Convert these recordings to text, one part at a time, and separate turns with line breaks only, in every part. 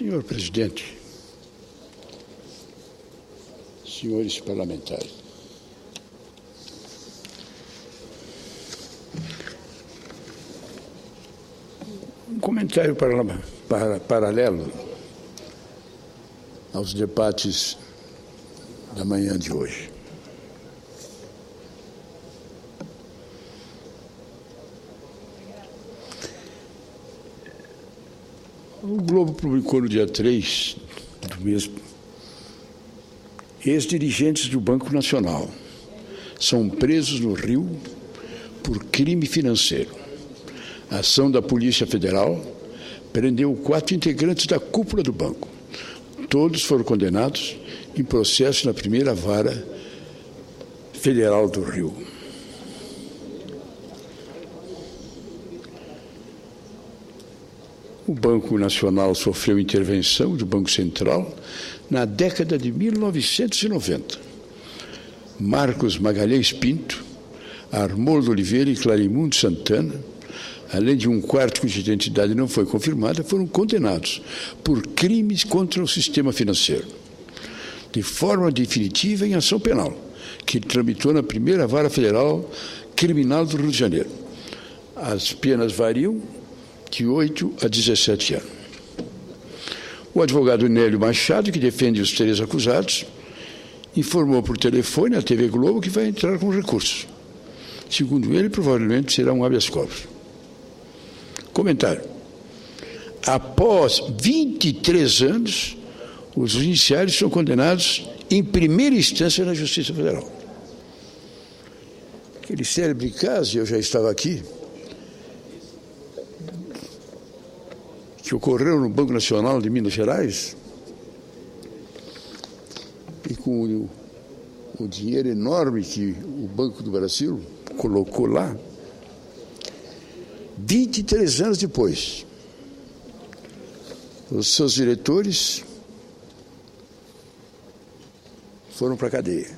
Senhor presidente, senhores parlamentares, um comentário paralelo aos debates da manhã de hoje. O Globo publicou no dia 3 do mês: ex-dirigentes do Banco Nacional são presos no Rio por crime financeiro. A ação da Polícia Federal prendeu 4 integrantes da cúpula do banco. Todos foram condenados em processo na primeira vara federal do Rio. O Banco Nacional sofreu intervenção do Banco Central na década de 1990. Marcos Magalhães Pinto, Arnoldo Oliveira e Clarimundo Santana, além de um quarto cuja identidade não foi confirmada, foram condenados por crimes contra o sistema financeiro, de forma definitiva em ação penal, que tramitou na primeira vara federal criminal do Rio de Janeiro. As penas variam de 8 a 17 anos. O advogado Nélio Machado, que defende os 3 acusados, informou por telefone à TV Globo que vai entrar com recurso. Segundo ele, provavelmente será um habeas corpus. Comentário. Após 23 anos, os judiciários são condenados em primeira instância na Justiça Federal. Aquele célebre caso, eu já estava aqui, que ocorreu no Banco Nacional de Minas Gerais, e com o dinheiro enorme que o Banco do Brasil colocou lá, 23 anos depois, os seus diretores foram para a cadeia,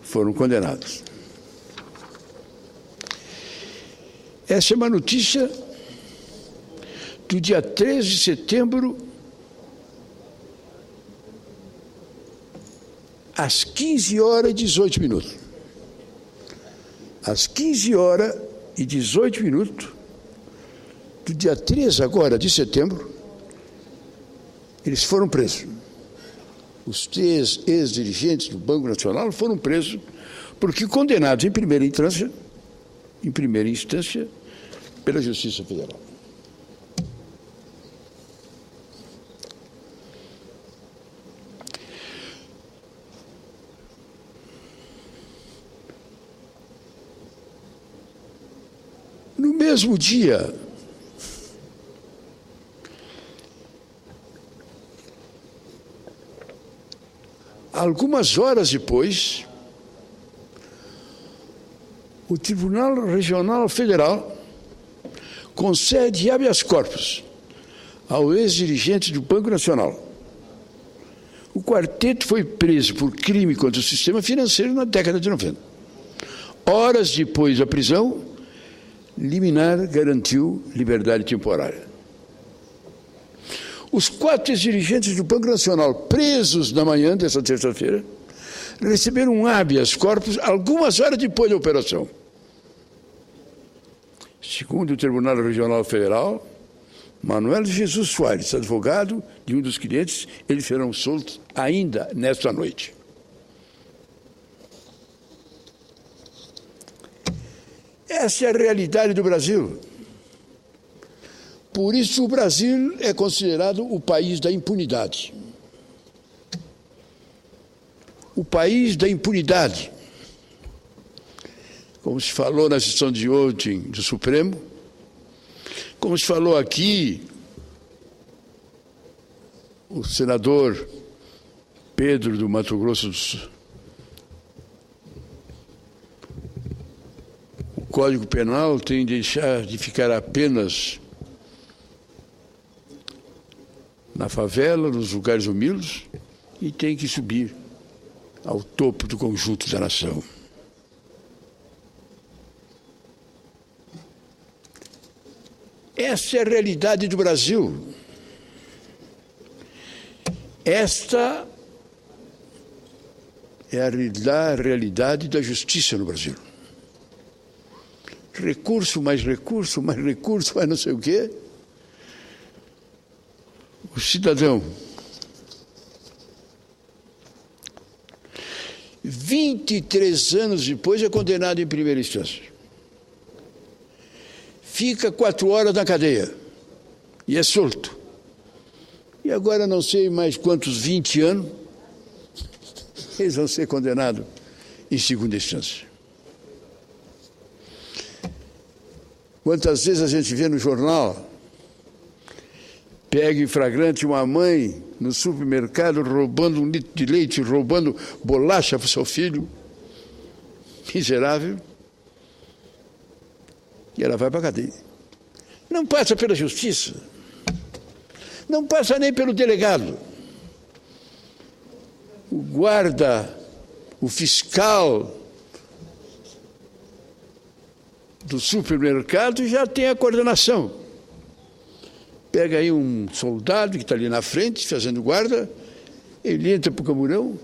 foram condenados. Essa é uma notícia do dia 13 de setembro, às 15 horas e 18 minutos. Às 15 horas e 18 minutos do dia 13 agora de setembro, eles foram presos. Os 3 ex-dirigentes do Banco Nacional foram presos porque condenados em primeira instância pela Justiça Federal. No mesmo dia, algumas horas depois, o Tribunal Regional Federal concede habeas corpus ao ex-dirigente do Banco Nacional. O quarteto foi preso por crime contra o sistema financeiro na década de 90. Horas depois da prisão, liminar garantiu liberdade temporária. Os 4 ex-dirigentes do Banco Nacional presos na manhã desta terça-feira receberam um habeas corpus algumas horas depois da operação. Segundo o Tribunal Regional Federal, Manuel Jesus Soares, advogado de um dos clientes, eles serão soltos ainda nesta noite. Essa é a realidade do Brasil. Por isso o Brasil é considerado o país da impunidade. O país da impunidade. Como se falou na sessão de ontem do Supremo, como se falou aqui, o senador Pedro do Mato Grosso do Sul. O Código Penal tem de deixar de ficar apenas na favela, nos lugares humildes, e tem que subir ao topo do conjunto da nação. Essa é a realidade do Brasil. Esta é a realidade da justiça no Brasil. Recurso, mais recurso, mais recurso, mais não sei o quê. O cidadão, 23 anos depois, é condenado em primeira instância. Fica 4 horas na cadeia e é solto. E agora não sei mais quantos 20 anos eles vão ser condenados em segunda instância. Quantas vezes a gente vê no jornal, pega em flagrante uma mãe no supermercado roubando 1 litro de leite, roubando bolacha para o seu filho, miserável, e ela vai para a cadeia. Não passa pela justiça, não passa nem pelo delegado. O guarda, o fiscal do supermercado já tem a coordenação. Pega aí um soldado que está ali na frente, fazendo guarda, ele entra para o camburão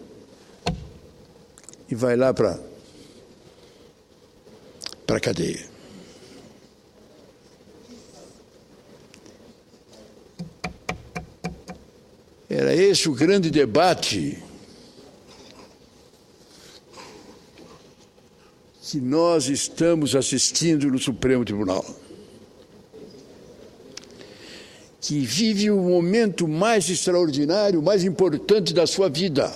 e vai lá para a cadeia. Era esse o grande debate que nós estamos assistindo no Supremo Tribunal, que vive o momento mais extraordinário, mais importante da sua vida.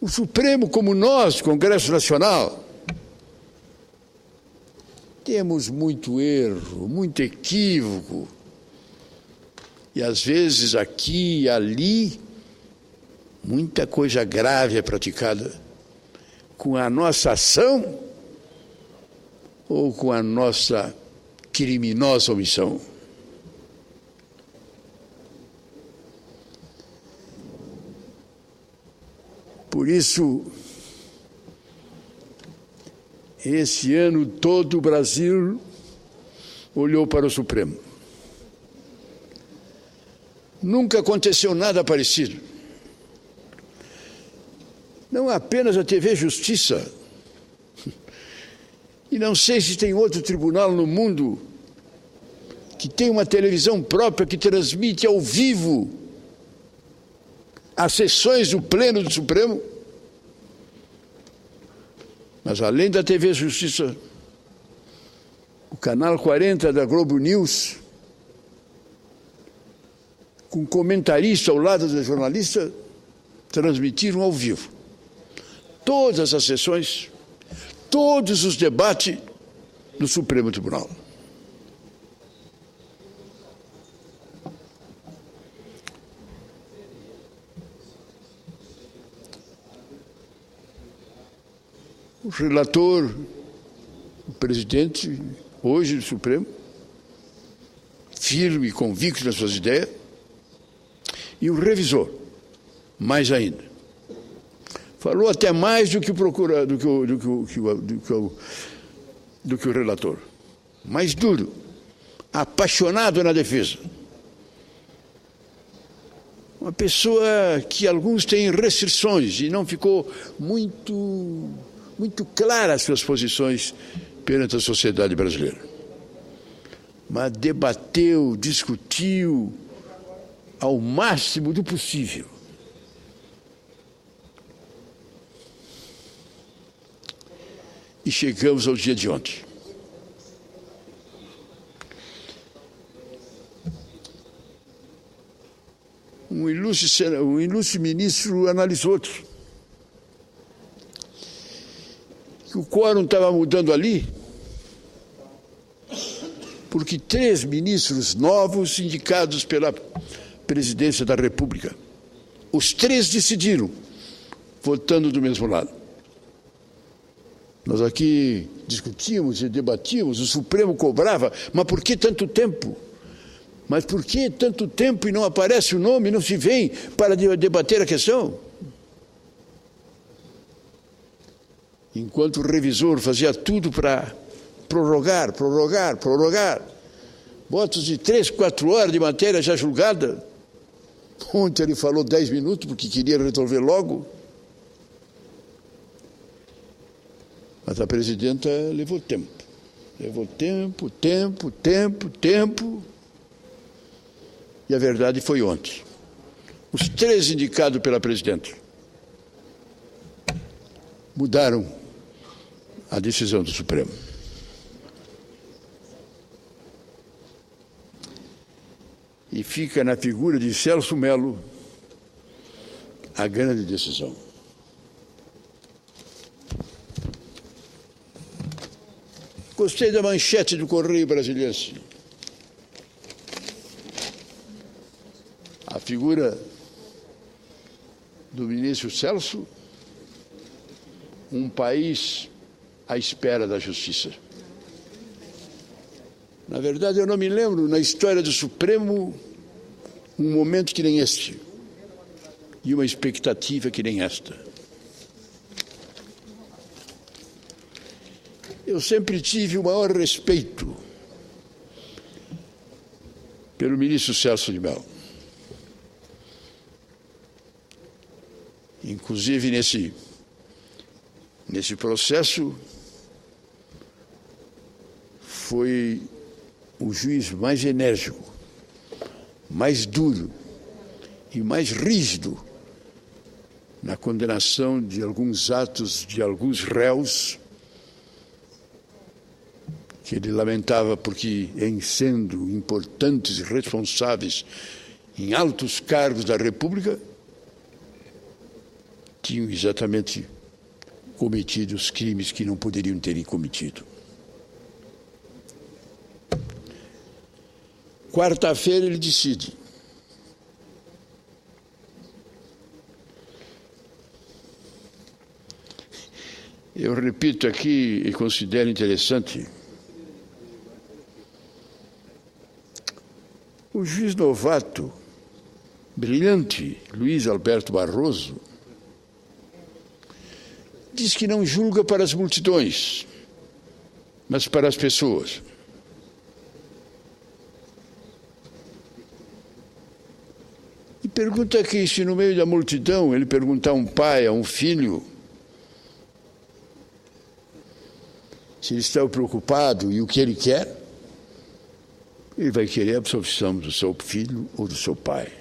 O Supremo, como nós, Congresso Nacional, temos muito erro, muito equívoco, e às vezes aqui e ali, muita coisa grave é praticada com a nossa ação ou com a nossa criminosa omissão. Por isso, esse ano todo o Brasil olhou para o Supremo. Nunca aconteceu nada parecido. Não apenas a TV Justiça, e não sei se tem outro tribunal no mundo que tem uma televisão própria que transmite ao vivo as sessões do Pleno do Supremo. Mas além da TV Justiça, o canal 40 da Globo News, com comentarista ao lado da jornalista, transmitiram ao vivo todas as sessões, todos os debates do Supremo Tribunal. O relator, o presidente, hoje do Supremo, firme e convicto nas suas ideias, e o revisor, mais ainda. Falou até mais do que o procurador, do que o relator. Mais duro, apaixonado na defesa. Uma pessoa que alguns têm restrições e não ficou muito claras as suas posições perante a sociedade brasileira. Mas debateu, discutiu ao máximo do possível. E chegamos ao dia de ontem. Um ilustre ministro analisou que o quórum estava mudando ali, porque 3 ministros novos indicados pela presidência da República, os 3 decidiram, votando do mesmo lado. Nós aqui discutíamos e debatíamos, o Supremo cobrava, mas por que tanto tempo? Mas por que tanto tempo e não aparece o nome, não se vem para debater a questão? Enquanto o revisor fazia tudo para prorrogar, votos de 3, 4 horas de matéria já julgada. Ontem ele falou 10 minutos porque queria resolver logo. Mas a presidenta levou tempo. Levou tempo. E a verdade foi ontem. Os 3 indicados pela presidenta mudaram a decisão do Supremo. E fica na figura de Celso Mello a grande decisão. Gostei da manchete do Correio Brasiliense. A figura do ministro Celso, um país à espera da justiça. Na verdade, eu não me lembro, na história do Supremo, um momento que nem este e uma expectativa que nem esta. Eu sempre tive o maior respeito pelo ministro Celso de Mello. Inclusive, nesse processo, foi o juiz mais enérgico, mais duro e mais rígido na condenação de alguns atos de alguns réus que ele lamentava porque, em sendo importantes e responsáveis em altos cargos da República, tinham exatamente cometido os crimes que não poderiam terem cometido. Quarta-feira ele decide. Eu repito aqui e considero interessante. O juiz novato, brilhante, Luiz Alberto Barroso, diz que não julga para as multidões, mas para as pessoas. E pergunta aqui se no meio da multidão ele perguntar a um pai, a um filho, se ele está preocupado e o que ele quer, ele vai querer a absolvição do seu filho ou do seu pai.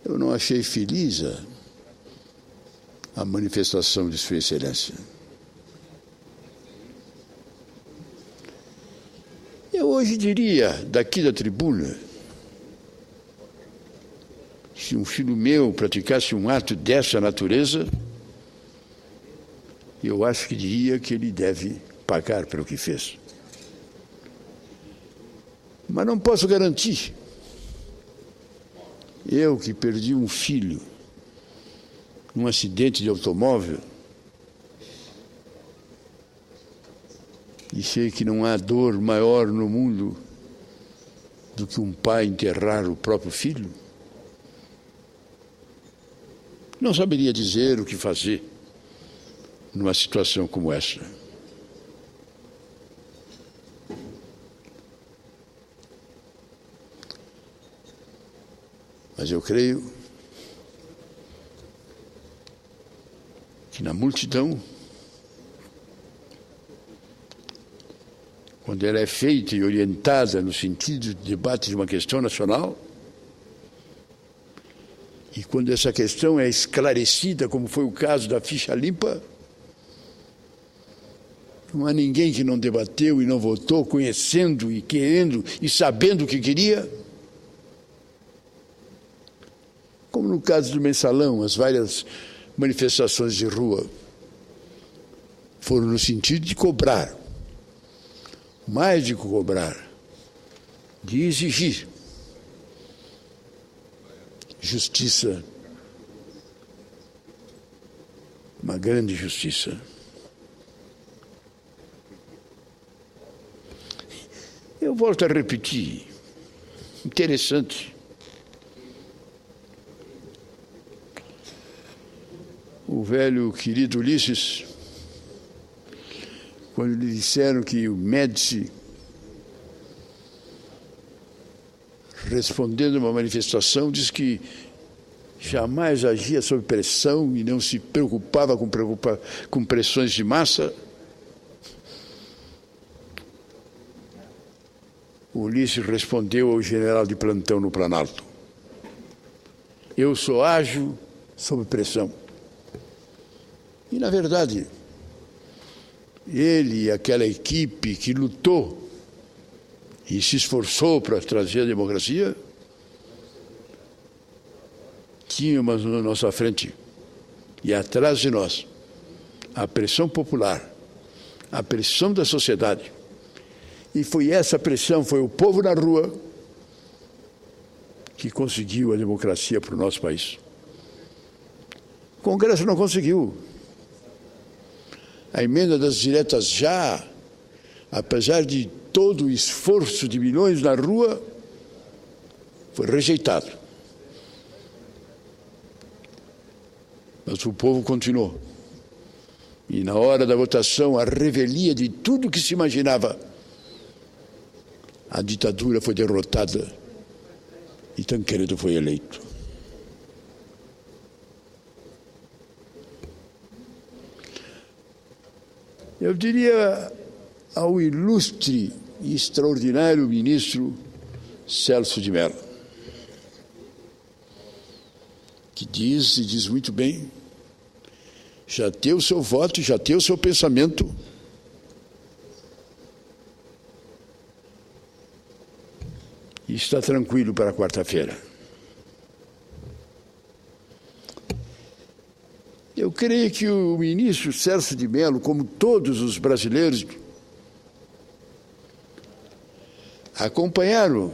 Eu não achei feliz a manifestação de Sua Excelência. Eu hoje diria, daqui da tribuna, se um filho meu praticasse um ato dessa natureza, eu acho que diria que ele deve pagar pelo que fez. Mas não posso garantir. Eu que perdi um filho num acidente de automóvel e sei que não há dor maior no mundo do que um pai enterrar o próprio filho, não saberia dizer o que fazer numa situação como essa. Mas eu creio que na multidão, quando ela é feita e orientada no sentido de debate de uma questão nacional, e quando essa questão é esclarecida, como foi o caso da ficha limpa, não há ninguém que não debateu e não votou, conhecendo e querendo e sabendo o que queria. Como no caso do Mensalão, as várias manifestações de rua foram no sentido de cobrar, mais de cobrar, de exigir justiça, uma grande justiça. Eu volto a repetir, interessante. O velho querido Ulisses, quando lhe disseram que o Médici, respondendo a uma manifestação, disse que jamais agia sob pressão e não se preocupava com pressões de massa. Ulisses respondeu ao general de plantão no Planalto: eu só ajo sob pressão. E, na verdade, ele e aquela equipe que lutou e se esforçou para trazer a democracia, tínhamos na nossa frente e atrás de nós a pressão popular, a pressão da sociedade. E foi essa pressão, foi o povo na rua que conseguiu a democracia para o nosso país. O Congresso não conseguiu. A emenda das diretas já, apesar de todo o esforço de milhões na rua, foi rejeitado. Mas o povo continuou. E na hora da votação, a revelia de tudo que se imaginava, a ditadura foi derrotada e Tancredo foi eleito. Eu diria ao ilustre e extraordinário ministro Celso de Mello, que diz, e diz muito bem, já tem o seu voto, já tem o seu pensamento, e está tranquilo para quarta-feira. Eu creio que o ministro Celso de Mello, como todos os brasileiros, acompanharam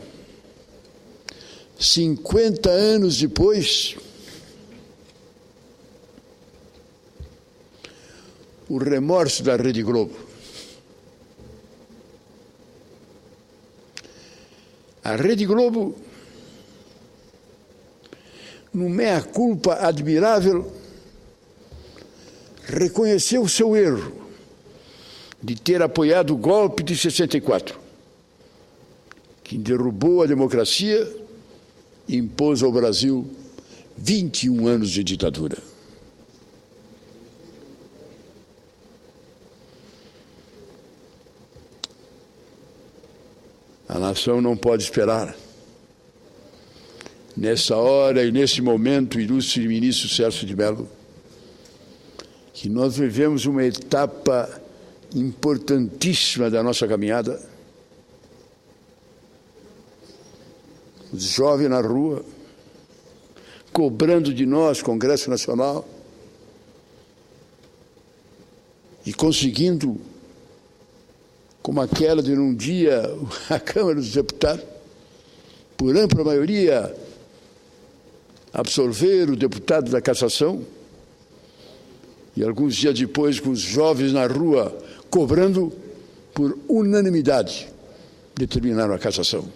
50 anos depois o remorso da Rede Globo. A Rede Globo, num meia-culpa admirável, reconheceu o seu erro de ter apoiado o golpe de 64, que derrubou a democracia e impôs ao Brasil 21 anos de ditadura. A nação não pode esperar. Nessa hora e nesse momento, ilustre ministro Celso de Mello, que nós vivemos uma etapa importantíssima da nossa caminhada. Os jovens na rua, cobrando de nós, Congresso Nacional, e conseguindo, como aquela de num dia a Câmara dos Deputados, por ampla maioria, absolver o deputado da cassação, e alguns dias depois, com os jovens na rua, cobrando, por unanimidade, determinaram a cassação.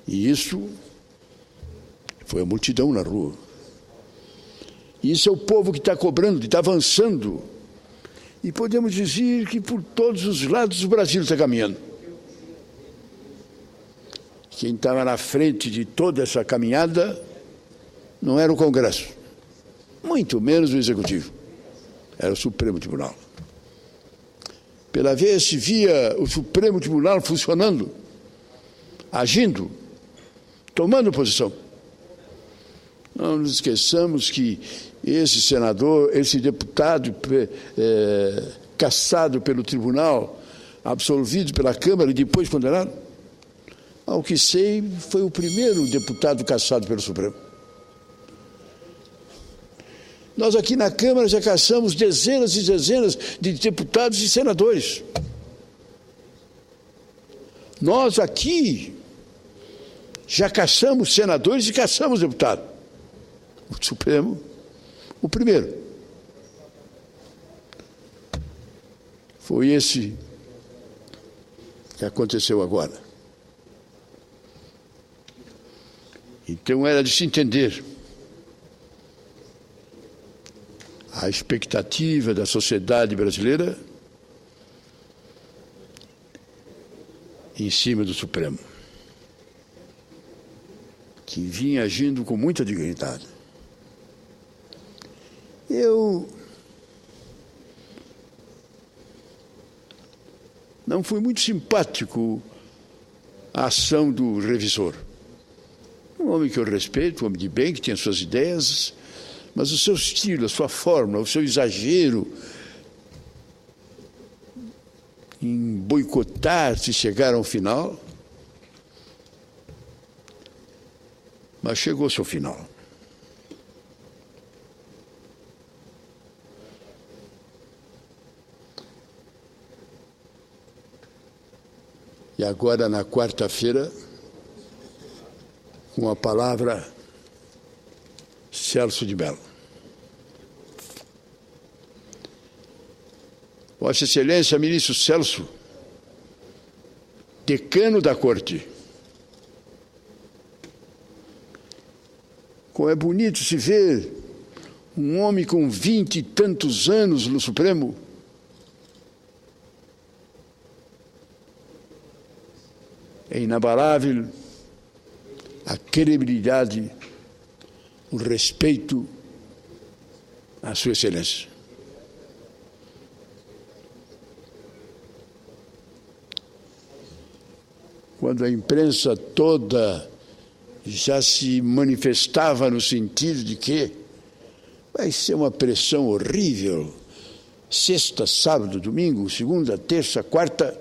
E isso foi a multidão na rua. E isso é o povo que está cobrando, que está avançando. E podemos dizer que por todos os lados o Brasil está caminhando. Quem estava na frente de toda essa caminhada não era o Congresso, muito menos o Executivo, era o Supremo Tribunal. Pela vez se via o Supremo Tribunal funcionando, agindo, tomando posição. Não nos esqueçamos que esse senador, esse deputado cassado pelo tribunal, absolvido pela Câmara e depois condenado, ao que sei, foi o primeiro deputado cassado pelo Supremo. Nós aqui na Câmara já cassamos dezenas e dezenas de deputados e senadores. Nós aqui já cassamos senadores e cassamos deputados. O Supremo, o primeiro. Foi esse que aconteceu agora. Então era de se entender a expectativa da sociedade brasileira em cima do Supremo, que vinha agindo com muita dignidade. Eu não fui muito simpático à ação do revisor. Um homem que eu respeito, um homem de bem, que tinha suas ideias, mas o seu estilo, a sua forma, o seu exagero em boicotar se chegar ao final, mas chegou-se ao final. E agora, na quarta-feira, com a palavra, Celso de Mello. Vossa Excelência, ministro Celso, decano da Corte. Como é bonito se ver um homem com 20 e tantos anos no Supremo, é inabalável a credibilidade, o respeito à Sua Excelência. Quando a imprensa toda já se manifestava no sentido de que vai ser uma pressão horrível, sexta, sábado, domingo, segunda, terça, quarta,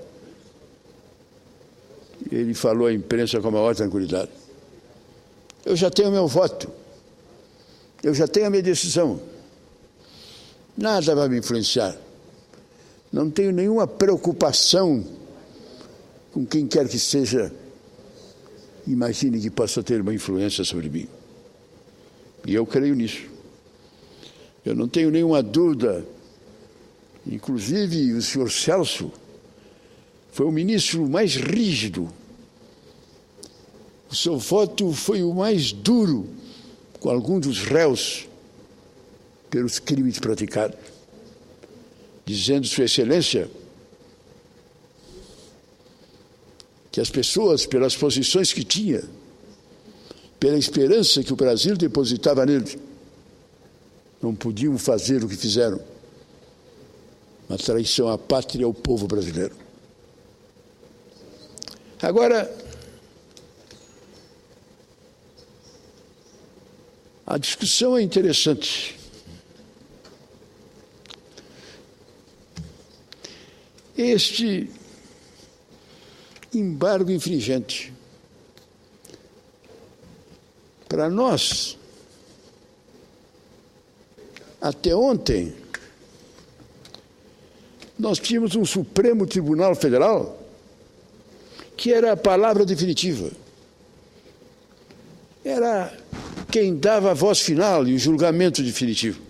ele falou à imprensa com a maior tranquilidade: eu já tenho meu voto, eu já tenho a minha decisão, nada vai me influenciar, não tenho nenhuma preocupação com quem quer que seja, imagine que possa ter uma influência sobre mim. E eu creio nisso. Eu não tenho nenhuma dúvida, inclusive o senhor Celso foi o ministro mais rígido, o seu voto foi o mais duro com alguns dos réus pelos crimes praticados, dizendo, Sua Excelência, que as pessoas, pelas posições que tinha, pela esperança que o Brasil depositava nele, não podiam fazer o que fizeram, uma traição à pátria e ao povo brasileiro. Agora, a discussão é interessante. Este embargo infringente, para nós, até ontem, nós tínhamos um Supremo Tribunal Federal que era a palavra definitiva. Era quem dava a voz final e o julgamento definitivo.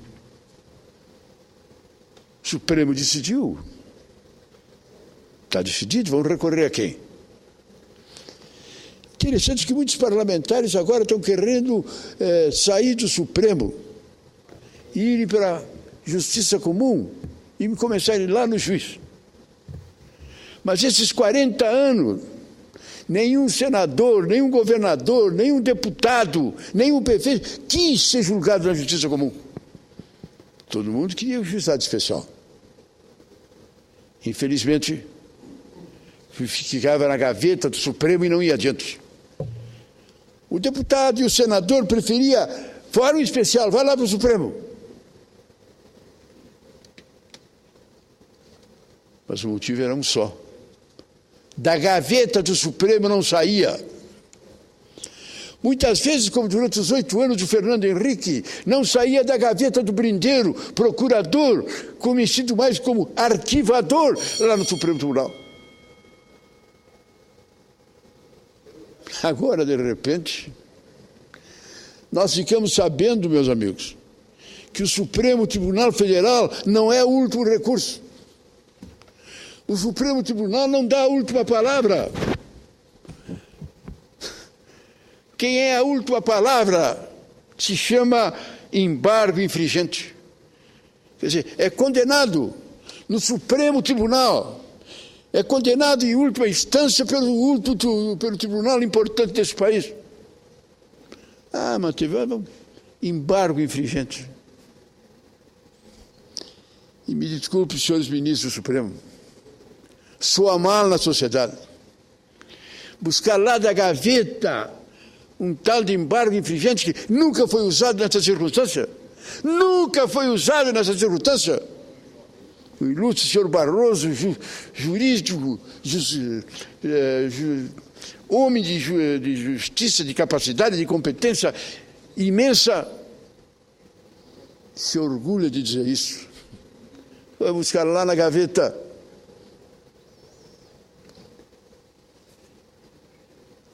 O Supremo decidiu. Está decidido, vamos recorrer a quem? Interessante que muitos parlamentares agora estão querendo sair do Supremo e irem para a Justiça Comum e começarem lá no juiz. Mas esses 40 anos, nenhum senador, nenhum governador, nenhum deputado, nenhum prefeito quis ser julgado na Justiça Comum. Todo mundo queria o juizado especial. Infelizmente, ficava na gaveta do Supremo e não ia adiante. O deputado e o senador preferia fórum especial, vai lá para o Supremo. Mas o motivo era um só. Da gaveta do Supremo não saía. Muitas vezes, como durante os 8 anos de Fernando Henrique, não saía da gaveta do brindeiro, procurador, conhecido mais como arquivador, lá no Supremo Tribunal. Agora, de repente, nós ficamos sabendo, meus amigos, que o Supremo Tribunal Federal não é o último recurso. O Supremo Tribunal não dá a última palavra. Quem é a última palavra se chama embargo infringente. Quer dizer, é condenado no Supremo Tribunal. é condenado em última instância pelo tribunal importante desse país. Mas teve um embargo infringente. E me desculpe, senhores ministros do Supremo, soa mal na sociedade. Buscar lá da gaveta um tal de embargo infringente que nunca foi usado nessa circunstância. Nunca foi usado nessa circunstância. O ilustre senhor Barroso, jurídico, homem de justiça, de capacidade, de competência imensa, se orgulha de dizer isso. Vai buscar lá na gaveta.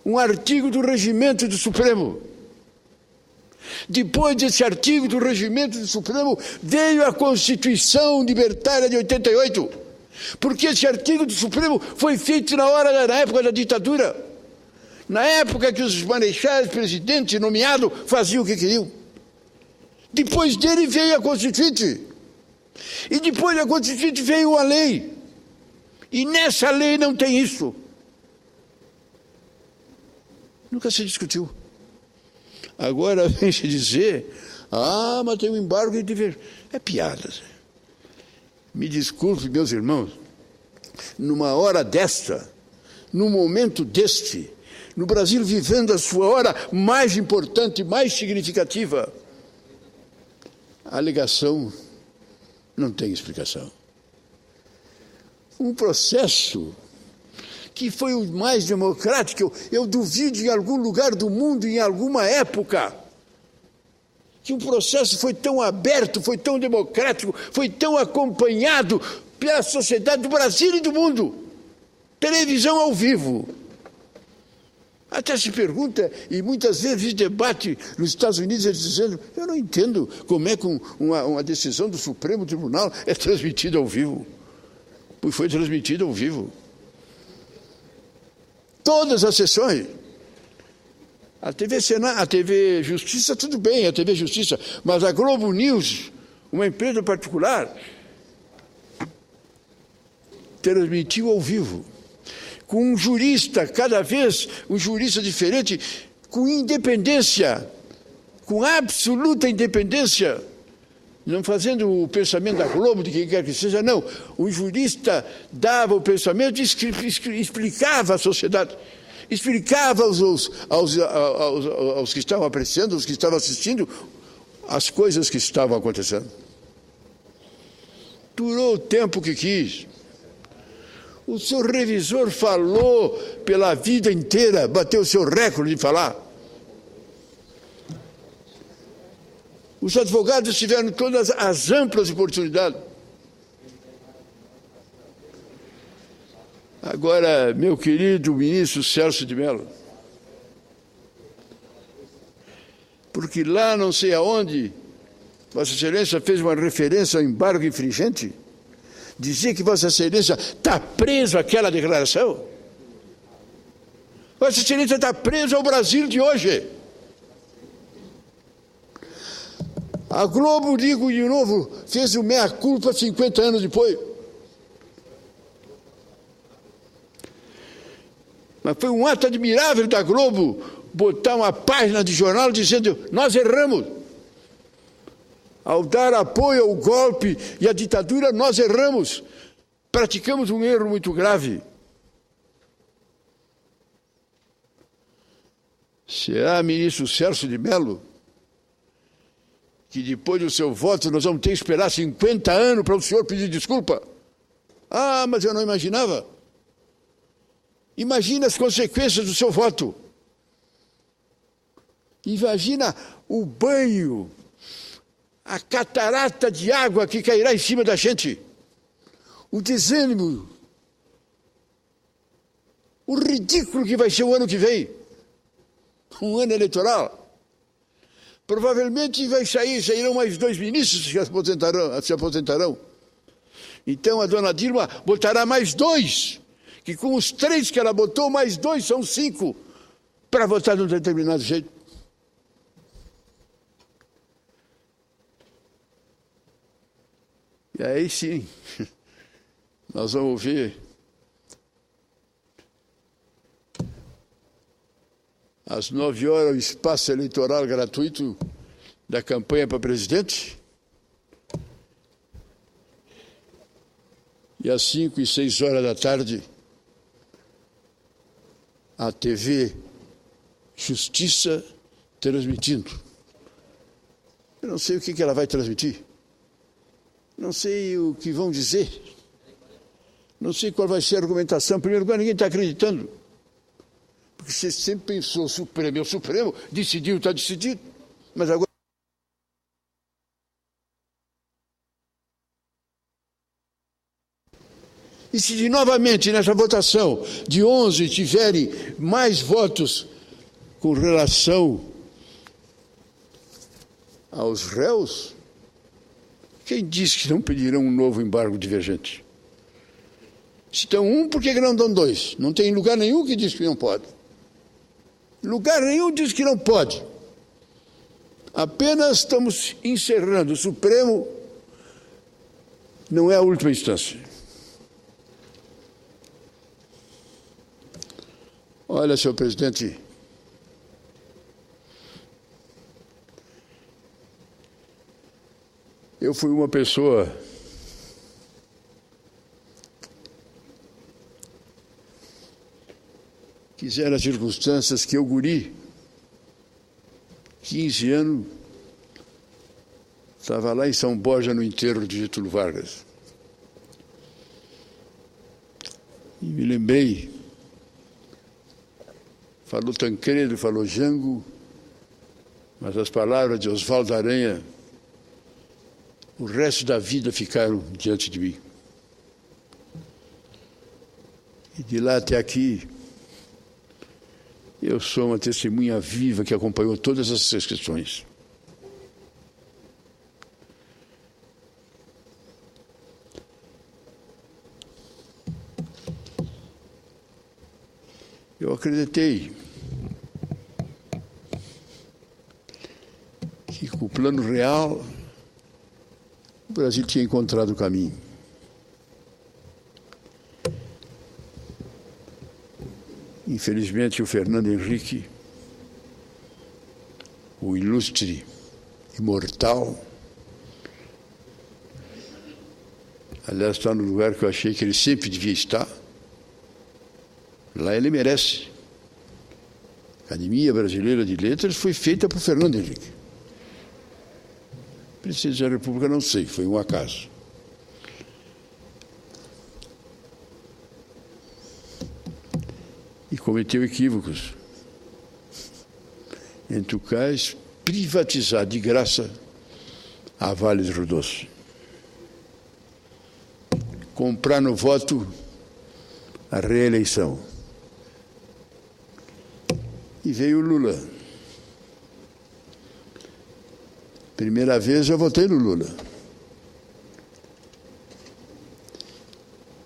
Um artigo do regimento do Supremo. Depois desse artigo do regimento do Supremo, veio a Constituição Libertária de 88. Porque esse artigo do Supremo foi feito na época da ditadura. Na época que os marechais, presidentes nomeados, faziam o que queriam. Depois dele veio a Constituinte. E depois da Constituinte veio a lei. E nessa lei não tem isso. Nunca se discutiu. Agora vem se dizer, mas tem um embargo de... É piada. Me desculpe, meus irmãos, numa hora desta, num momento deste, no Brasil vivendo a sua hora mais importante, mais significativa, a alegação não tem explicação. Um processo que foi o mais democrático, eu duvido em algum lugar do mundo, em alguma época, que um processo foi tão aberto, foi tão democrático, foi tão acompanhado pela sociedade do Brasil e do mundo. Televisão ao vivo. Até se pergunta, e muitas vezes debate nos Estados Unidos, eles dizendo, eu não entendo como é que uma decisão do Supremo Tribunal é transmitida ao vivo. Pois foi transmitida ao vivo. Todas as sessões. A TV Senado, a TV Justiça, tudo bem, a TV Justiça, mas a Globo News, uma empresa particular, transmitiu ao vivo. Com um jurista, cada vez um jurista diferente, com independência, com absoluta independência, não fazendo o pensamento da Globo, de quem quer que seja, não. O jurista dava o pensamento e explicava à sociedade, explicava aos que estavam apreciando, aos que estavam assistindo, as coisas que estavam acontecendo. Durou o tempo que quis. O seu revisor falou pela vida inteira, bateu o seu recorde de falar. Os advogados tiveram todas as amplas oportunidades. Agora, meu querido ministro Celso de Mello, porque lá não sei aonde, Vossa Excelência fez uma referência ao embargo infringente, dizer que Vossa Excelência está preso àquela declaração. Vossa Excelência está preso ao Brasil de hoje. A Globo, digo de novo, fez o meia-culpa 50 anos depois. Mas foi um ato admirável da Globo botar uma página de jornal dizendo, nós erramos. Ao dar apoio ao golpe e à ditadura, nós erramos. Praticamos um erro muito grave. Será, ministro Celso de Mello, que depois do seu voto nós vamos ter que esperar 50 anos para o senhor pedir desculpa? Mas eu não imaginava. Imagina as consequências do seu voto. Imagina o banho, a catarata de água que cairá em cima da gente. O desânimo. O ridículo que vai ser o ano que vem. Um ano eleitoral. Provavelmente sairão mais 2 ministros que se aposentarão. Então a dona Dilma botará mais 2, que com os 3 que ela botou, mais 2 são 5, para votar de um determinado jeito. E aí sim, nós vamos ver Às 9 horas, o espaço eleitoral gratuito da campanha para presidente. E às 5 e 6 horas da tarde, a TV Justiça transmitindo. Eu não sei o que ela vai transmitir. Não sei o que vão dizer. Não sei qual vai ser a argumentação. Em primeiro lugar, ninguém está acreditando. Porque você sempre pensou, o Supremo decidiu, está decidido. Mas agora... E se novamente nessa votação de 11 tiverem mais votos com relação aos réus, quem diz que não pedirão um novo embargo divergente? Se estão um, por que não dão dois? Não tem lugar nenhum que diz que não pode. Lugar nenhum diz que não pode. Apenas estamos encerrando. O Supremo não é a última instância. Olha, senhor presidente, eu fui uma pessoa que eram as circunstâncias que eu, guri, 15 anos, estava lá em São Borja no enterro de Getúlio Vargas. E me lembrei, falou Tancredo, falou Jango, mas as palavras de Oswaldo Aranha, o resto da vida ficaram diante de mim. E de lá até aqui, eu sou uma testemunha viva que acompanhou todas essas questões. Eu acreditei que com o plano real o Brasil tinha encontrado o caminho. Infelizmente, o Fernando Henrique, o ilustre, imortal, aliás, está no lugar que eu achei que ele sempre devia estar. Lá ele merece. A Academia Brasileira de Letras foi feita por Fernando Henrique. Presidente da República, não sei, foi um acaso. E cometeu equívocos, entre os quais privatizar de graça a Vale do Rio Doce. Comprar no voto a reeleição. E veio o Lula. Primeira vez eu votei no Lula.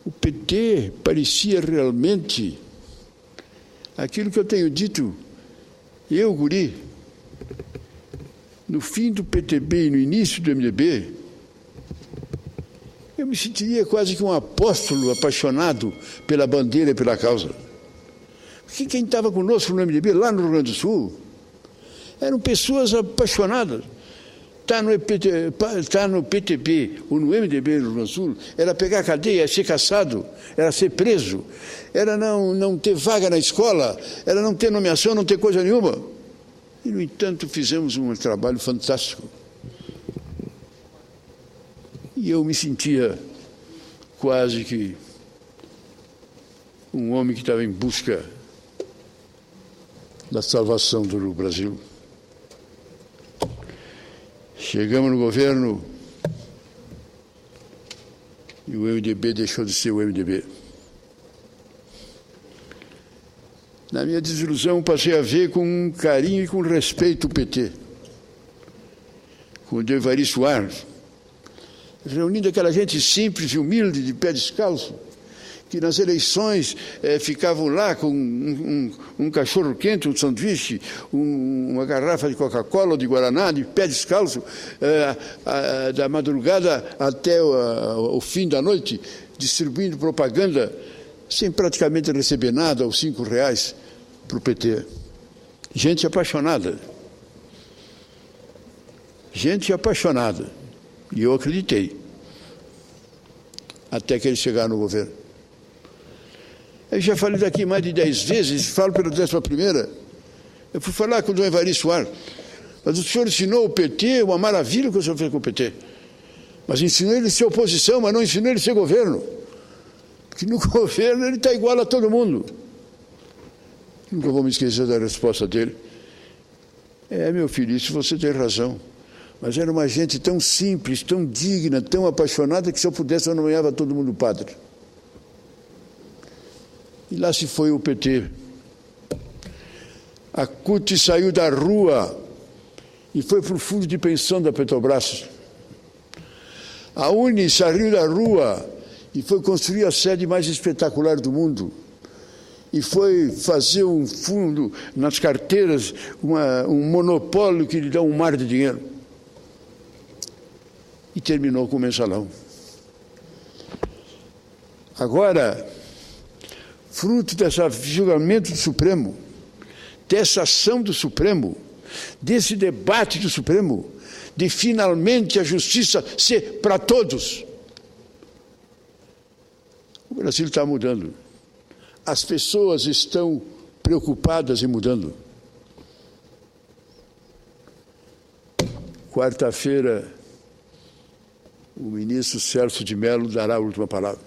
O PT parecia realmente aquilo que eu tenho dito, eu, guri, no fim do PTB e no início do MDB, eu me sentiria quase que um apóstolo apaixonado pela bandeira e pela causa. Porque quem estava conosco no MDB, lá no Rio Grande do Sul, eram pessoas apaixonadas. Estar no PTB ou no MDB no Rio Grande do Sul era pegar a cadeia, ser caçado, era ser preso, era não ter vaga na escola, era não ter nomeação, não ter coisa nenhuma. E, no entanto, fizemos um trabalho fantástico. E eu me sentia quase que um homem que estava em busca da salvação do Brasil. Chegamos no governo e o MDB deixou de ser o MDB. Na minha desilusão, passei a ver com carinho e com respeito o PT, com o Devari Soares, reunindo aquela gente simples e humilde, de pé descalço, que nas eleições ficavam lá com um cachorro quente, um sanduíche, uma garrafa de Coca-Cola ou de Guaraná, de pé descalço, da madrugada até o fim da noite, distribuindo propaganda, sem praticamente receber nada, aos R$5 para o PT. Gente apaixonada. Gente apaixonada. E eu acreditei. Até que eles chegaram no governo. Eu já falei daqui mais de 10 vezes, falo pela 11ª. Eu fui falar com o Dom Evaristo Soares. Mas o senhor ensinou o PT, uma maravilha que o senhor fez com o PT. Mas ensinou ele a ser oposição, mas não ensinou ele a ser governo. Porque no governo ele está igual a todo mundo. Nunca vou me esquecer da resposta dele. Meu filho, isso você tem razão. Mas era uma gente tão simples, tão digna, tão apaixonada, que se eu pudesse eu nomeava todo mundo padre. E lá se foi o PT. A CUT saiu da rua e foi para o fundo de pensão da Petrobras. A UNE saiu da rua e foi construir a sede mais espetacular do mundo. E foi fazer um fundo nas carteiras, um monopólio que lhe dá um mar de dinheiro. E terminou com o mensalão. Agora, fruto desse julgamento do Supremo, dessa ação do Supremo, desse debate do Supremo, de finalmente a justiça ser para todos, o Brasil está mudando. As pessoas estão preocupadas em mudando. Quarta-feira, o ministro Celso de Mello dará a última palavra.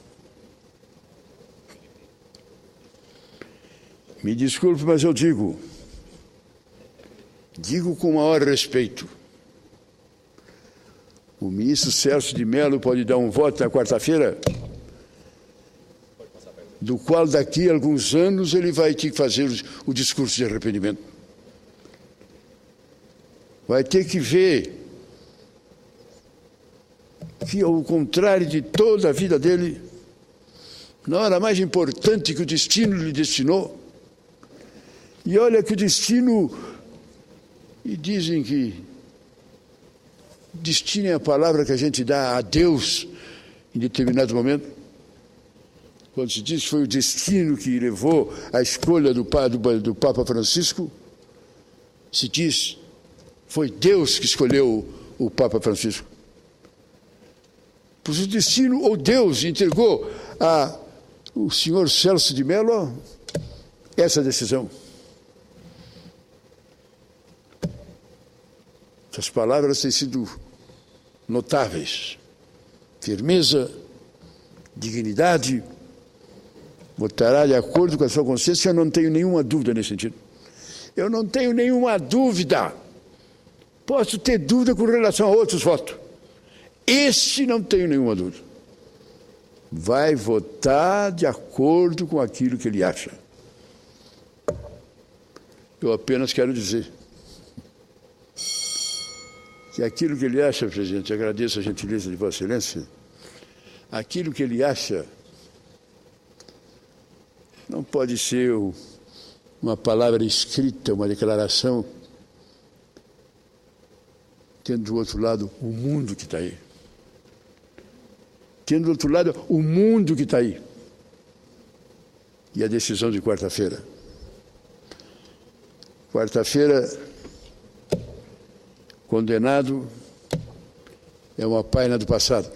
Me desculpe, mas eu digo com o maior respeito, o ministro Celso de Mello pode dar um voto na quarta-feira, do qual daqui a alguns anos ele vai ter que fazer o discurso de arrependimento. Vai ter que ver que, ao contrário de toda a vida dele, na hora mais importante que o destino lhe destinou, e olha que o destino, e dizem que destino é a palavra que a gente dá a Deus em determinado momento. Quando se diz que foi o destino que levou à escolha do Papa Francisco, se diz foi Deus que escolheu o Papa Francisco. Pois o destino, ou Deus, entregou ao senhor Celso de Mello essa decisão. Essas palavras têm sido notáveis. Firmeza, dignidade, votará de acordo com a sua consciência. Eu não tenho nenhuma dúvida nesse sentido. Eu não tenho nenhuma dúvida. Posso ter dúvida com relação a outros votos. Este não tenho nenhuma dúvida. Vai votar de acordo com aquilo que ele acha. Eu apenas quero dizer que aquilo que ele acha, presidente, agradeço a gentileza de Vossa Excelência, aquilo que ele acha não pode ser uma palavra escrita, uma declaração, tendo do outro lado o mundo que está aí. Tendo do outro lado o mundo que está aí. E a decisão de quarta-feira. Quarta-feira, condenado é uma página do passado.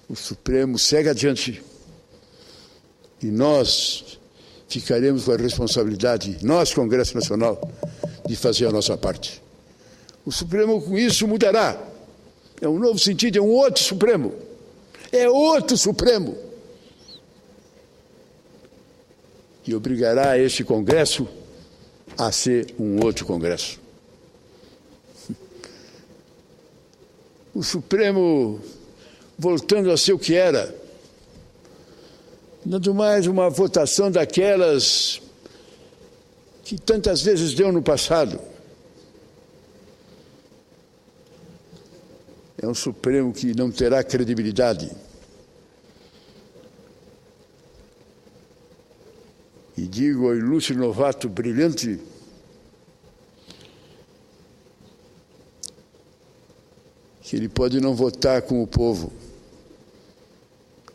O Supremo segue adiante. E nós ficaremos com a responsabilidade, nós, Congresso Nacional, de fazer a nossa parte. O Supremo, com isso, mudará. É um novo sentido, é um outro Supremo. É outro Supremo. E obrigará este Congresso a ser um outro Congresso. O Supremo, voltando a ser o que era, dando mais uma votação daquelas que tantas vezes deu no passado. É um Supremo que não terá credibilidade. E digo ao ilustre novato brilhante que ele pode não votar com o povo.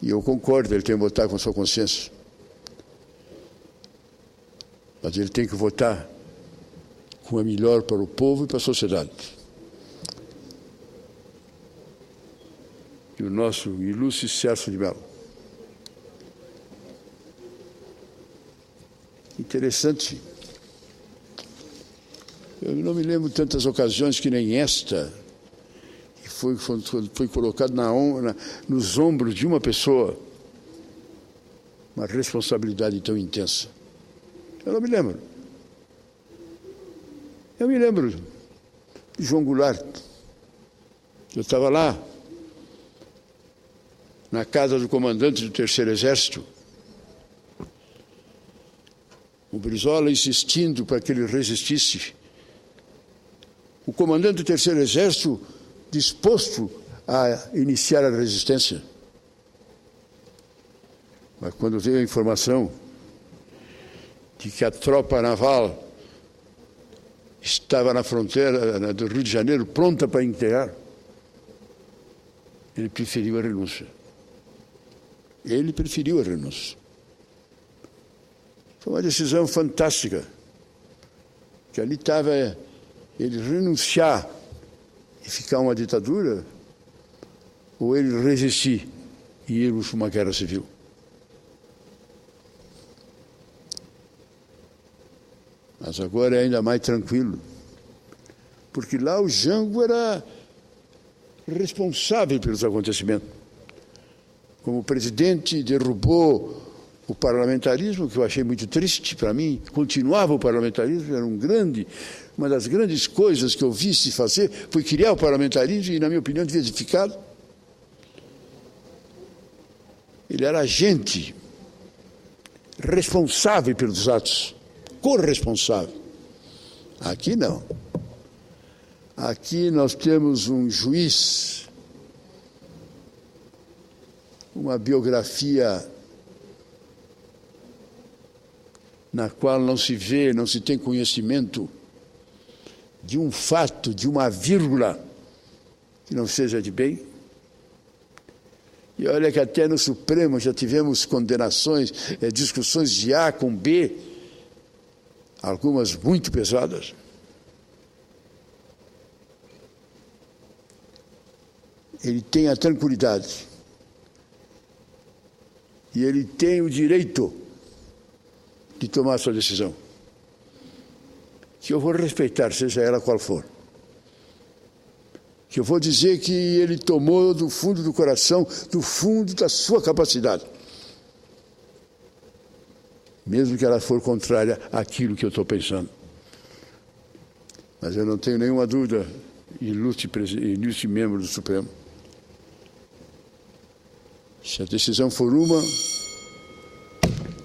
E eu concordo, ele tem que votar com sua consciência. Mas ele tem que votar com a melhor para o povo e para a sociedade. E o nosso ilustre Celso de Mello. Interessante. Eu não me lembro tantas ocasiões que nem esta, que foi colocado nos ombros de uma pessoa uma responsabilidade tão intensa. Eu não me lembro. Eu me lembro de João Goulart. Eu estava lá, na casa do comandante do Terceiro Exército, o Brizola insistindo para que ele resistisse. O comandante do Terceiro Exército disposto a iniciar a resistência. Mas quando veio a informação de que a tropa naval estava na fronteira do Rio de Janeiro, pronta para enterrar, ele preferiu a renúncia. Ele preferiu a renúncia. Foi uma decisão fantástica, que ali estava ele renunciar e ficar uma ditadura, ou ele resistir e irmos para uma guerra civil. Mas agora é ainda mais tranquilo, porque lá o Jango era responsável pelos acontecimentos. Como presidente, derrubou o parlamentarismo, que eu achei muito triste para mim. Continuava o parlamentarismo, era uma das grandes coisas que eu vi se fazer, foi criar o parlamentarismo e, na minha opinião, devia ter ficado. Ele era agente, responsável pelos atos, corresponsável. Aqui não. Aqui nós temos um juiz, uma biografia na qual não se vê, não se tem conhecimento de um fato, de uma vírgula que não seja de bem. E olha que até no Supremo já tivemos condenações, discussões de A com B, algumas muito pesadas. Ele tem a tranquilidade e ele tem o direito de tomar a sua decisão, que eu vou respeitar, seja ela qual for. Que eu vou dizer que ele tomou do fundo do coração, do fundo da sua capacidade, mesmo que ela for contrária àquilo que eu estou pensando. Mas eu não tenho nenhuma dúvida, ilustre membro do Supremo, se a decisão for uma,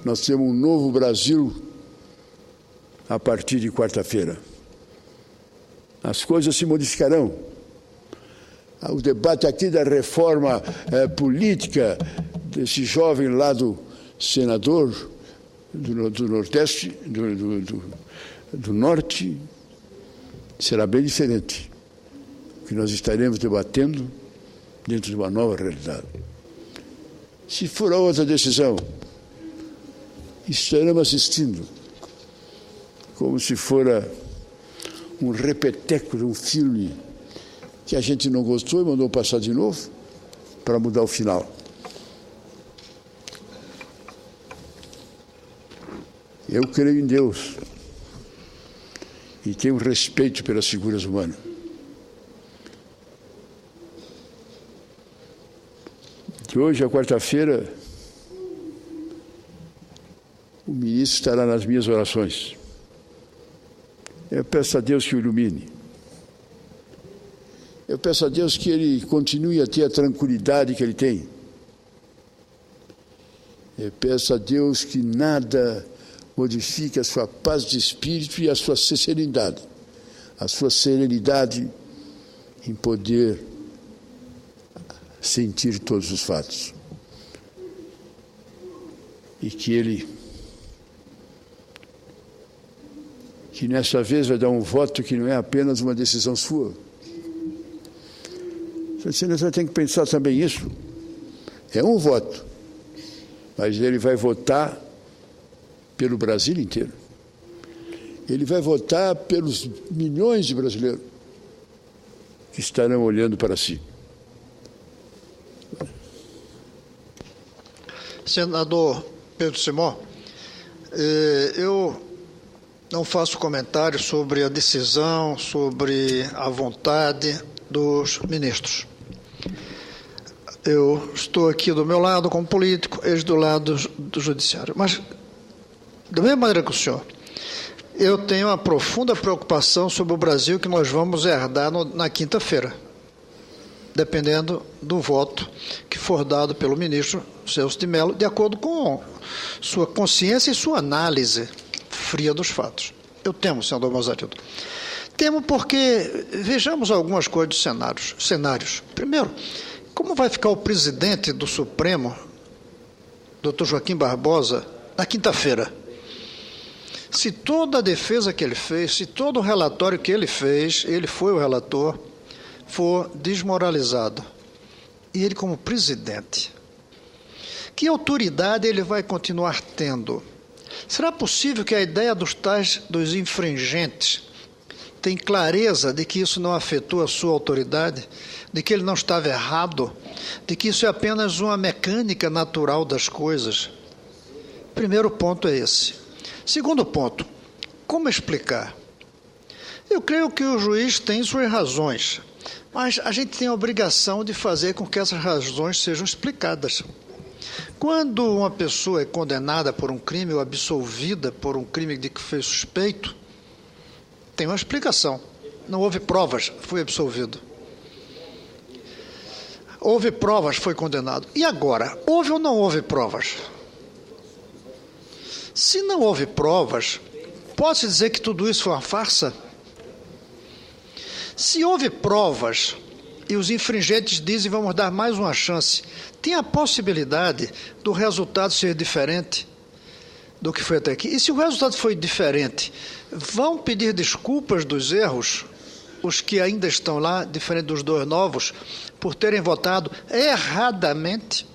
nós temos um novo Brasil a partir de quarta-feira. As coisas se modificarão. O debate aqui da reforma política desse jovem lá do senador do Nordeste, do Norte, será bem diferente, que nós estaremos debatendo dentro de uma nova realidade. Se for a outra decisão, estaremos assistindo como se fora um repeteco de um filme que a gente não gostou e mandou passar de novo para mudar o final. Eu creio em Deus e tenho respeito pelas figuras humanas. De hoje, a quarta-feira, o ministro estará nas minhas orações. Eu peço a Deus que o ilumine. Eu peço a Deus que ele continue a ter a tranquilidade que ele tem. Eu peço a Deus que nada modifique a sua paz de espírito e a sua serenidade. A sua serenidade em poder sentir todos os fatos. E que nessa vez vai dar um voto que não é apenas uma decisão sua. Você tem que pensar também isso. É um voto, mas ele vai votar pelo Brasil inteiro. Ele vai votar pelos milhões de brasileiros que estarão olhando para si.
Senador Pedro Simão, eu não faço comentário sobre a decisão, sobre a vontade dos ministros. Eu estou aqui do meu lado como político, eles do lado do judiciário. Mas, da mesma maneira que o senhor, eu tenho uma profunda preocupação sobre o Brasil que nós vamos herdar na quinta-feira, dependendo do voto que for dado pelo ministro Celso de Mello, de acordo com sua consciência e sua análise fria dos fatos. Eu temo, senador Mazarildo. Temo porque, vejamos algumas coisas dos cenários. Primeiro, como vai ficar o presidente do Supremo, doutor Joaquim Barbosa, na quinta-feira? Se toda a defesa que ele fez, se todo o relatório que ele fez, ele foi o relator, for desmoralizado, e ele como presidente, que autoridade ele vai continuar tendo? Será possível que a ideia dos infringentes tem clareza de que isso não afetou a sua autoridade, de que ele não estava errado, de que isso é apenas uma mecânica natural das coisas? Primeiro ponto é esse. Segundo ponto, como explicar? Eu creio que o juiz tem suas razões, mas a gente tem a obrigação de fazer com que essas razões sejam explicadas. Quando uma pessoa é condenada por um crime ou absolvida por um crime de que foi suspeito, tem uma explicação. Não houve provas, foi absolvido. Houve provas, foi condenado. E agora, houve ou não houve provas? Se não houve provas, pode-se dizer que tudo isso foi uma farsa? Se houve provas e os infringentes dizem vamos dar mais uma chance, tem a possibilidade do resultado ser diferente do que foi até aqui? E se o resultado foi diferente, vão pedir desculpas dos erros, os que ainda estão lá, diferente dos dois novos, por terem votado erradamente?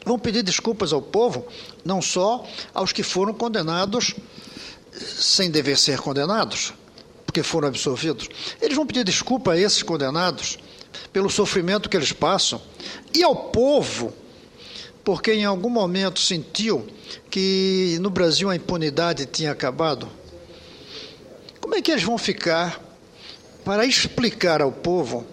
Vão pedir desculpas ao povo, não só aos que foram condenados sem dever ser condenados, porque foram absolvidos. Eles vão pedir desculpa a esses condenados pelo sofrimento que eles passam, e ao povo, porque em algum momento sentiu que no Brasil a impunidade tinha acabado. Como é que eles vão ficar para explicar ao povo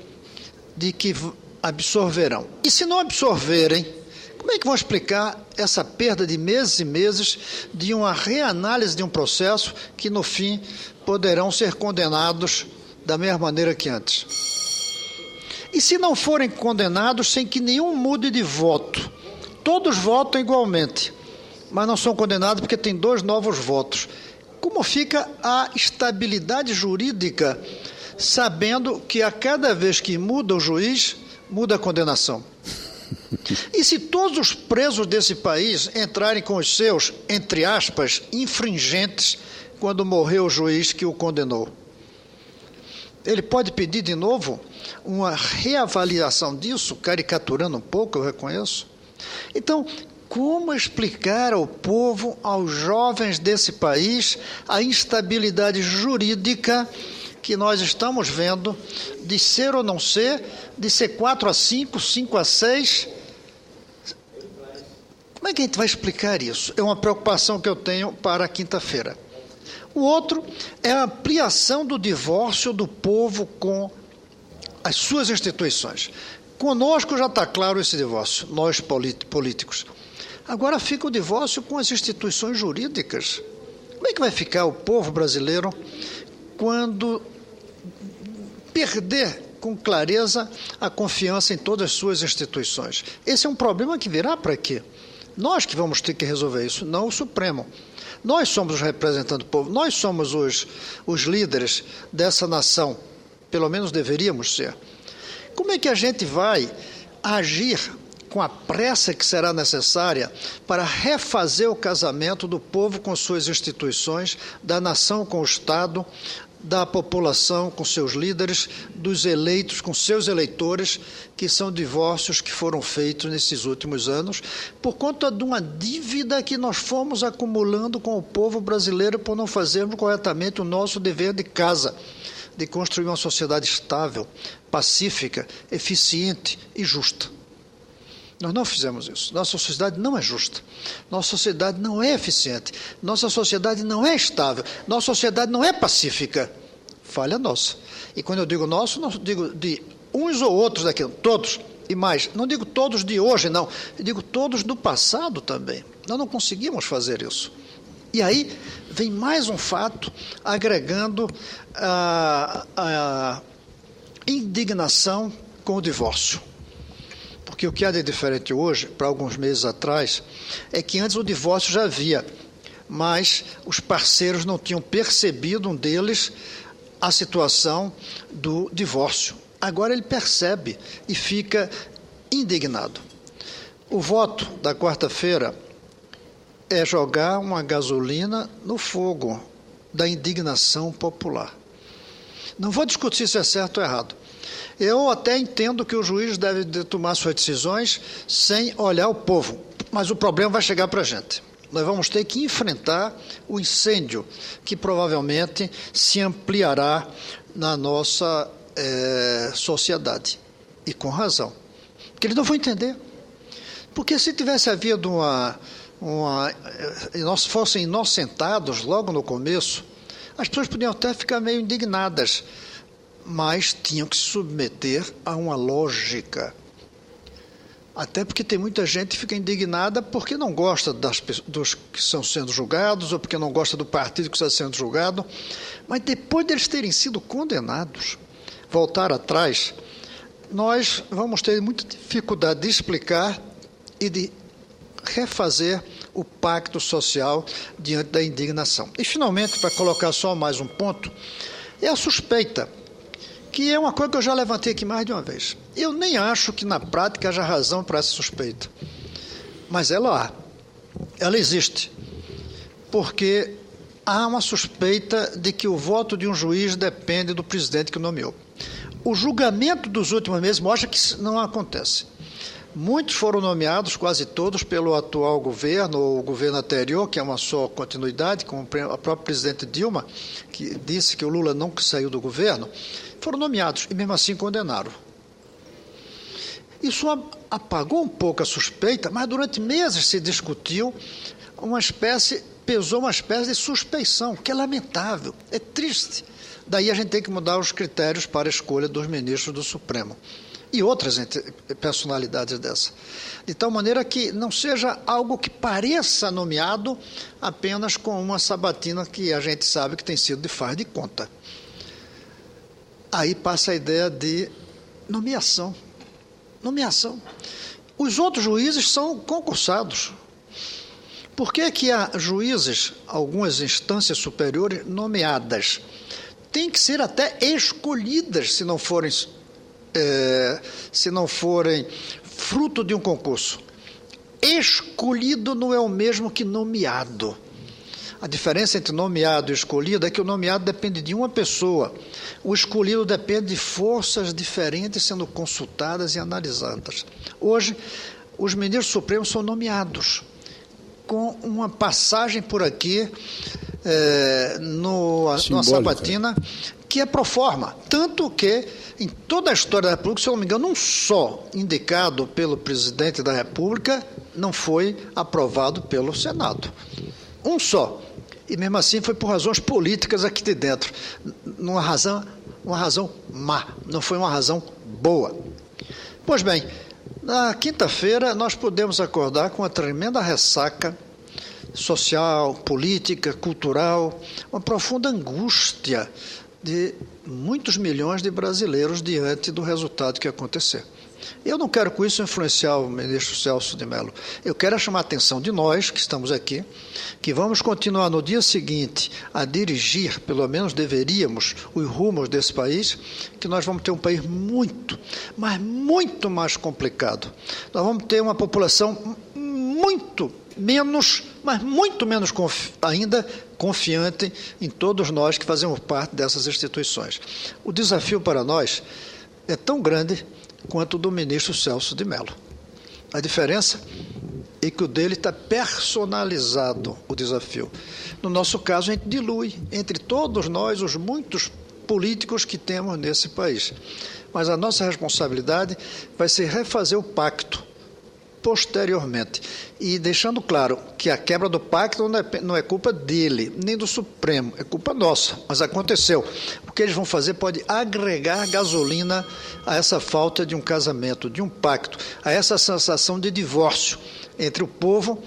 de que absorverão? E se não absorverem, como é que vão explicar essa perda de meses e meses de uma reanálise de um processo que, no fim, poderão ser condenados da mesma maneira que antes? E se não forem condenados sem que nenhum mude de voto? Todos votam igualmente, mas não são condenados porque tem dois novos votos. Como fica a estabilidade jurídica, sabendo que a cada vez que muda o juiz, muda a condenação? E se todos os presos desse país entrarem com os seus, entre aspas, infringentes, quando morreu o juiz que o condenou? Ele pode pedir de novo uma reavaliação disso, caricaturando um pouco, eu reconheço. Então, como explicar ao povo, aos jovens desse país, a instabilidade jurídica que nós estamos vendo, de ser ou não ser, de ser 4-5, 5-6? Como é que a gente vai explicar isso? É uma preocupação que eu tenho para a quinta-feira. O outro é a ampliação do divórcio do povo com as suas instituições. Conosco já está claro esse divórcio, nós políticos. Agora fica o divórcio com as instituições jurídicas. Como é que vai ficar o povo brasileiro quando perder com clareza a confiança em todas as suas instituições? Esse é um problema que virá para quê? Nós que vamos ter que resolver isso, não o Supremo. Nós somos os representantes do povo, nós somos os líderes dessa nação, pelo menos deveríamos ser. Como é que a gente vai agir com a pressa que será necessária para refazer o casamento do povo com suas instituições, da nação com o Estado, da população com seus líderes, dos eleitos com seus eleitores, que são divórcios que foram feitos nesses últimos anos, por conta de uma dívida que nós fomos acumulando com o povo brasileiro por não fazermos corretamente o nosso dever de casa, de construir uma sociedade estável, pacífica, eficiente e justa. Nós não fizemos isso. Nossa sociedade não é justa. Nossa sociedade não é eficiente. Nossa sociedade não é estável. Nossa sociedade não é pacífica. Falha nossa. E quando eu digo nosso, não digo de uns ou outros daqui, todos e mais. Não digo todos de hoje, não. Eu digo todos do passado também. Nós não conseguimos fazer isso. E aí vem mais um fato agregando a indignação com o divórcio. Porque o que há de diferente hoje, para alguns meses atrás, é que antes o divórcio já havia, mas os parceiros não tinham percebido, um deles, a situação do divórcio. Agora ele percebe e fica indignado. O voto da quarta-feira é jogar uma gasolina no fogo da indignação popular. Não vou discutir se é certo ou errado. Eu até entendo que o juiz deve tomar suas decisões sem olhar o povo, mas o problema vai chegar para a gente. Nós vamos ter que enfrentar o incêndio que provavelmente se ampliará na nossa sociedade. E com razão. Porque eles não vão entender. Porque se tivesse havido nós fossem inocentados logo no começo, as pessoas podiam até ficar meio indignadas, mas tinham que se submeter a uma lógica. Até porque tem muita gente que fica indignada porque não gosta dos que estão sendo julgados ou porque não gosta do partido que está sendo julgado, mas depois deles terem sido condenados, voltar atrás, nós vamos ter muita dificuldade de explicar e de refazer o pacto social diante da indignação. E, finalmente, para colocar só mais um ponto, é a suspeita, que é uma coisa que eu já levantei aqui mais de uma vez. Eu nem acho que, na prática, haja razão para essa suspeita. Mas ela há. Ela existe. Porque há uma suspeita de que o voto de um juiz depende do presidente que o nomeou. O julgamento dos últimos meses mostra que isso não acontece. Muitos foram nomeados, quase todos, pelo atual governo, ou o governo anterior, que é uma só continuidade, como a própria presidente Dilma, que disse que o Lula nunca saiu do governo, foram nomeados e mesmo assim condenaram. Isso apagou um pouco a suspeita, mas durante meses se discutiu pesou uma espécie de suspeição, que é lamentável, é triste. Daí a gente tem que mudar os critérios para a escolha dos ministros do Supremo. E outras personalidades dessa. De tal maneira que não seja algo que pareça nomeado apenas com uma sabatina que a gente sabe que tem sido de faz de conta. Aí passa a ideia de nomeação. Nomeação. Os outros juízes são concursados. Por que há juízes, algumas instâncias superiores, nomeadas? Tem que ser até escolhidas se não forem fruto de um concurso. Escolhido não é o mesmo que nomeado. A diferença entre nomeado e escolhido é que o nomeado depende de uma pessoa. O escolhido depende de forças diferentes sendo consultadas e analisadas. Hoje, os ministros supremos são nomeados, com uma passagem por aqui, numa sabatina, que é pro forma. Tanto que, em toda a história da República, se eu não me engano, um só indicado pelo presidente da República não foi aprovado pelo Senado. Um só. E mesmo assim foi por razões políticas aqui de dentro. Uma razão má, não foi uma razão boa. Pois bem, na quinta-feira nós podemos acordar com uma tremenda ressaca social, política, cultural, uma profunda angústia de muitos milhões de brasileiros diante do resultado que acontecer. Eu não quero com isso influenciar o ministro Celso de Mello. Eu quero chamar a atenção de nós, que estamos aqui, que vamos continuar no dia seguinte a dirigir, pelo menos deveríamos, os rumos desse país, que nós vamos ter um país muito, mas muito mais complicado. Nós vamos ter uma população muito menos, mas muito menos ainda confiante em todos nós que fazemos parte dessas instituições. O desafio para nós é tão grande quanto o do ministro Celso de Mello. A diferença é que o dele está personalizado, o desafio. No nosso caso, a gente dilui entre todos nós os muitos políticos que temos nesse país. Mas a nossa responsabilidade vai ser refazer o pacto posteriormente. E deixando claro que a quebra do pacto não é culpa dele, nem do Supremo, é culpa nossa, mas aconteceu. O que eles vão fazer pode agregar gasolina a essa falta de um casamento, de um pacto, a essa sensação de divórcio entre o povo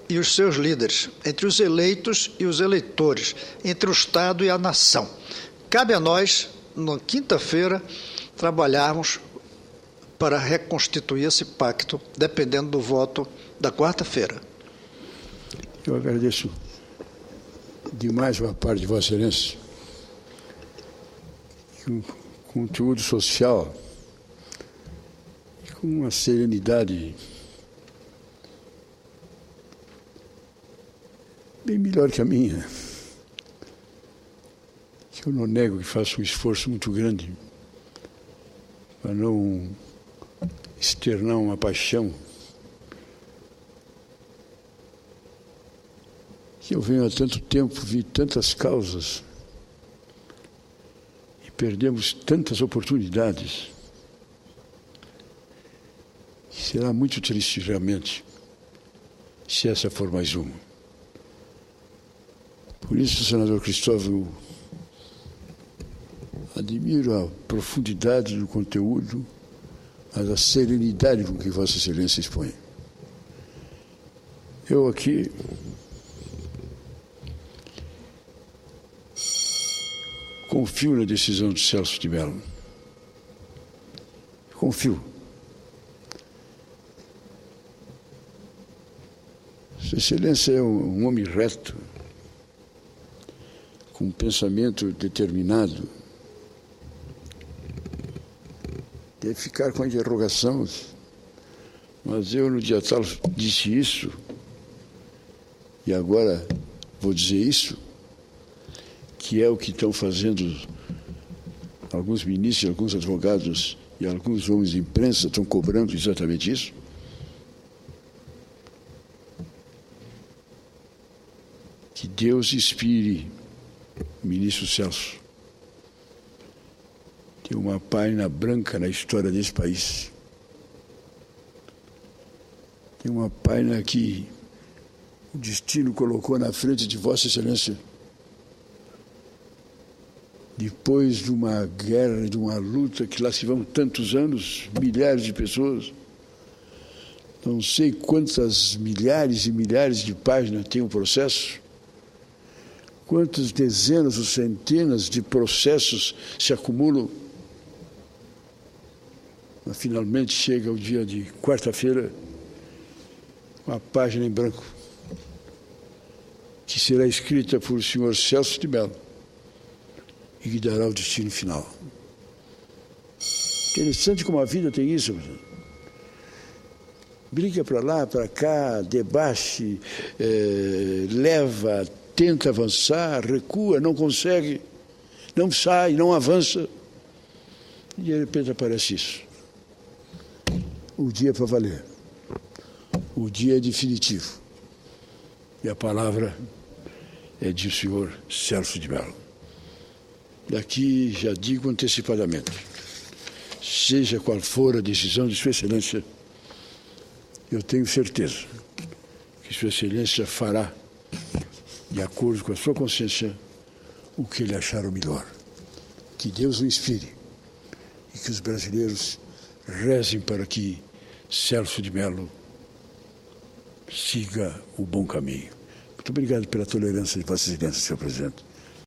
e os seus líderes, entre os eleitos e os eleitores, entre o Estado e a nação. Cabe a nós, na quinta-feira, trabalharmos para reconstituir esse pacto, dependendo do voto da quarta-feira.
Eu agradeço demais a parte de Vossa Excelência. O conteúdo social, com uma serenidade bem melhor que a minha, que eu não nego que faço um esforço muito grande para não externar uma paixão que eu venho há tanto tempo, vi tantas causas e perdemos tantas oportunidades. Será muito triste realmente se essa for mais uma. Por isso, senador Cristóvão, admiro a profundidade do conteúdo, mas a serenidade com que Vossa Excelência expõe. Eu aqui confio na decisão de Celso de Mello. Confio. Sua Excelência é um homem reto, com um pensamento determinado. Deve ficar com a interrogação, mas eu no dia tal disse isso, e agora vou dizer isso, que é o que estão fazendo alguns ministros, alguns advogados e alguns homens de imprensa estão cobrando exatamente isso. Que Deus inspire o ministro Celso. Tem uma página branca na história desse país. Tem uma página que o destino colocou na frente de Vossa Excelência. Depois de uma guerra, de uma luta que lá se vão tantos anos, milhares de pessoas, não sei quantas milhares e milhares de páginas tem o processo, quantas dezenas ou centenas de processos se acumulam. Mas finalmente chega o dia de quarta-feira, uma página em branco, que será escrita por o senhor Celso de Mello e que dará o destino final. Interessante como a vida tem isso. Briga para lá, para cá, debate, leva, tenta avançar, recua, não consegue, não sai, não avança. E de repente aparece isso. O dia é para valer. O dia é definitivo. E a palavra é de o senhor Celso de Mello. Daqui já digo antecipadamente, seja qual for a decisão de Sua Excelência, eu tenho certeza que Sua Excelência fará, de acordo com a sua consciência, o que ele achar o melhor. Que Deus o inspire e que os brasileiros rezem para que Celso de Mello siga o bom caminho. Muito obrigado pela tolerância de Vossa Excelência, senhor presidente.